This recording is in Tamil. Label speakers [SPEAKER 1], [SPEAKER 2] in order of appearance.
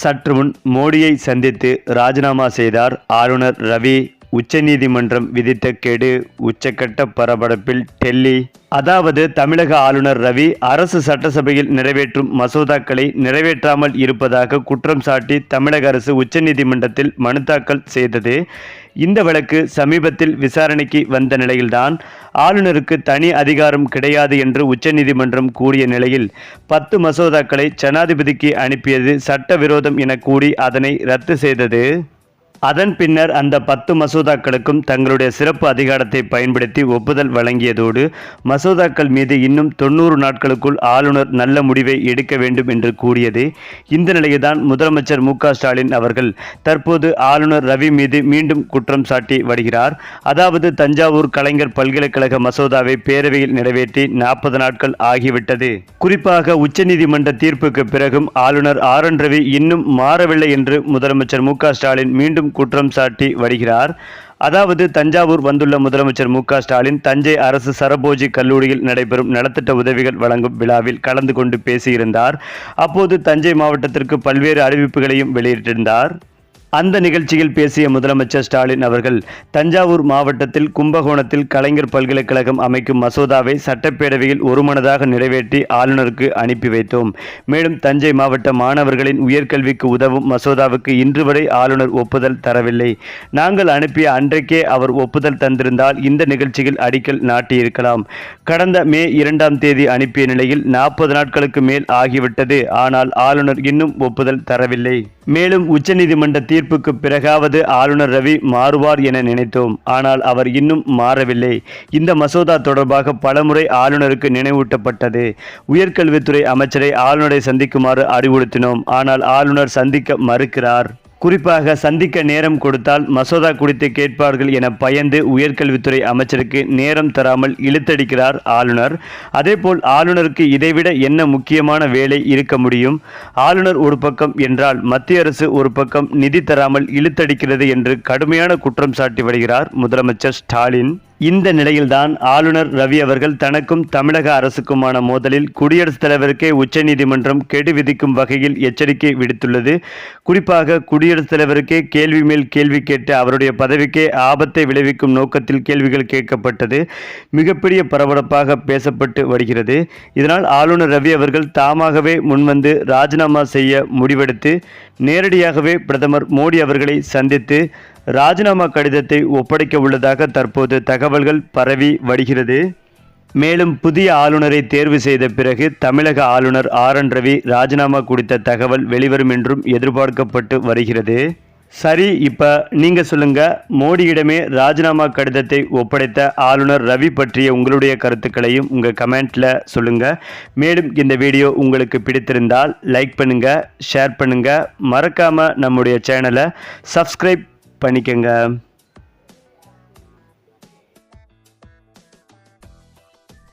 [SPEAKER 1] சற்று முன் மோடியை சந்தித்து ராஜினாமா செய்தார் ஆளுநர் ரவி. உச்சநீதிமன்றம் விதித்த கெடு. உச்சக்கட்ட பரபரப்பில் டெல்லி. அதாவது தமிழக ஆளுநர் ரவி அரசு சட்டசபையில் நிறைவேற்றும் மசோதாக்களை நிறைவேற்றாமல் இருப்பதாக குற்றம் சாட்டி தமிழக அரசு உச்சநீதிமன்றத்தில் மனு தாக்கல் செய்தது. இந்த வழக்கு சமீபத்தில் விசாரணைக்கு வந்த நிலையில்தான் ஆளுநருக்கு தனி அதிகாரம் கிடையாது என்று உச்சநீதிமன்றம் கூறிய நிலையில் 10 மசோதாக்களை ஜனாதிபதிக்கு அனுப்பியது சட்டவிரோதம் என கூறி அதனை ரத்து செய்தது. அதன் பின்னர் அந்த 10 மசோதாக்களுக்கும் தங்களுடைய சிறப்பு அதிகாரத்தை பயன்படுத்தி ஒப்புதல் வழங்கியதோடு மசோதாக்கள் மீது இன்னும் 90 நாட்களுக்குள் ஆளுநர் நல்ல முடிவை எடுக்க வேண்டும் என்று கூறியது. இந்த நிலையில்தான் முதலமைச்சர் மு.க.ஸ்டாலின் அவர்கள் தற்போது ஆளுநர் ரவி மீது மீண்டும் குற்றம் சாட்டி வருகிறார். அதாவது தஞ்சாவூர் கலைஞர் பல்கலைக்கழக மசோதாவை பேரவையில் நிறைவேற்றி 40 நாட்கள் ஆகிவிட்டது. குறிப்பாக உச்சநீதிமன்ற தீர்ப்புக்கு பிறகும் ஆளுநர் ஆர்.என். ரவி இன்னும் மாறவில்லை என்று முதலமைச்சர் மு.க.ஸ்டாலின் மீண்டும் குற்றம் சாட்டி வருகிறார். அதாவது தஞ்சாவூர் வந்துள்ள முதலமைச்சர் மு.க.ஸ்டாலின் தஞ்சை அரசு சரபோஜி கல்லூரியில் நடைபெறும் நலத்திட்ட உதவிகள் வழங்கும் விழாவில் கலந்து கொண்டு பேசியிருந்தார். அப்போது தஞ்சை மாவட்டத்திற்கு பல்வேறு அறிவிப்புகளையும் வெளியிட்டிருந்தார். அந்த நிகழ்ச்சியில் பேசிய முதலமைச்சர் ஸ்டாலின் அவர்கள் தஞ்சாவூர் மாவட்டத்தில் கும்பகோணத்தில் கலைஞர் பல்கலைக்கழகம் அமைக்கும் மசோதாவை சட்டப்பேரவையில் ஒருமனதாக நிறைவேற்றி ஆளுநருக்கு அனுப்பி வைத்தோம். மேலும் தஞ்சை மாவட்ட மாணவர்களின் உயர்கல்விக்கு உதவும் மசோதாவுக்கு இன்று வரை ஆளுநர் ஒப்புதல் தரவில்லை. நாங்கள் அனுப்பிய அன்றைக்கே அவர் ஒப்புதல் தந்திருந்தால் இந்த நிகழ்ச்சியில் அடிக்கல் நாட்டியிருக்கலாம். கடந்த மே 2ஆம் தேதி அனுப்பிய நிலையில் 40 நாட்களுக்கு மேல் ஆகிவிட்டது. ஆனால் ஆளுநர் இன்னும் ஒப்புதல் தரவில்லை. மேலும் உச்சநீதிமன்ற தீர்ப்புக்கு பிறகாவது ஆளுநர் ரவி மாறுவார் என நினைத்தோம். ஆனால் அவர் இன்னும் மாறவில்லை. இந்த மசோதா தொடர்பாக பலமுறை ஆளுநருக்கு நினைவூட்டப்பட்டது. உயர்கல்வித்துறை அமைச்சரை ஆளுநரை சந்திக்குமாறு அறிவுறுத்தினோம். ஆனால் ஆளுநர் சந்திக்க மறுக்கிறார். குறிப்பாக சந்திக்க நேரம் கொடுத்தால் மசோதா குறித்து கேட்பார்கள் என பயந்து உயர்கல்வித்துறை அமைச்சருக்கு நேரம் தராமல் இழுத்தடிக்கிறார் ஆளுநர். அதேபோல் ஆளுநருக்கு இதைவிட என்ன முக்கியமான வேலை இருக்க முடியும்? ஆளுநர் ஒரு பக்கம் என்றால் மத்திய அரசு ஒரு பக்கம் நிதி தராமல் இழுத்தடிக்கிறது என்று கடுமையான குற்றம் சாட்டி வருகிறார் முதலமைச்சர் ஸ்டாலின். இந்த நிலையில்தான் ஆளுநர் ரவி அவர்கள் தனக்கும் தமிழக அரசுக்குமான மோதலில் குடியரசுத் தலைவருக்கே உச்சநீதிமன்றம் கெடு விதிக்கும் வகையில் எச்சரிக்கை விடுத்துள்ளது. குறிப்பாக குடியரசுத் தலைவருக்கே கேள்வி மேல் கேள்வி கேட்டு அவருடைய பதவிக்கே ஆபத்தை விளைவிக்கும் நோக்கத்தில் கேள்விகள் கேட்கப்பட்டது மிகப்பெரிய பரபரப்பாக பேசப்பட்டு வருகிறது. இதனால் ஆளுநர் ரவி அவர்கள் தாமாகவே முன்வந்து ராஜினாமா செய்ய முடிவெடுத்து நேரடியாகவே பிரதமர் மோடி அவர்களை சந்தித்து ராஜினாமா கடிதத்தை ஒப்படைக்க உள்ளதாக தற்போது தகவல்கள் பரவி வருகிறது. மேலும் புதிய ஆளுநரை தேர்வு செய்த பிறகு தமிழக ஆளுநர் ஆர்.என். ரவி ராஜினாமா குறித்த தகவல் வெளிவரும் என்றும் எதிர்பார்க்கப்பட்டு வருகிறது. சரி, இப்போ நீங்கள் சொல்லுங்க, மோடியிடமே ராஜினாமா கடிதத்தை ஒப்படைத்த ஆளுநர் ரவி பற்றிய உங்களுடைய கருத்துக்களையும் உங்கள் கமெண்ட்ல சொல்லுங்க. மேலும் இந்த வீடியோ உங்களுக்கு பிடித்திருந்தால் லைக் பண்ணுங்க, ஷேர் பண்ணுங்க, மறக்காம நம்முடைய சேனலை சப்ஸ்கிரைப் பண்ணிக்கங்க.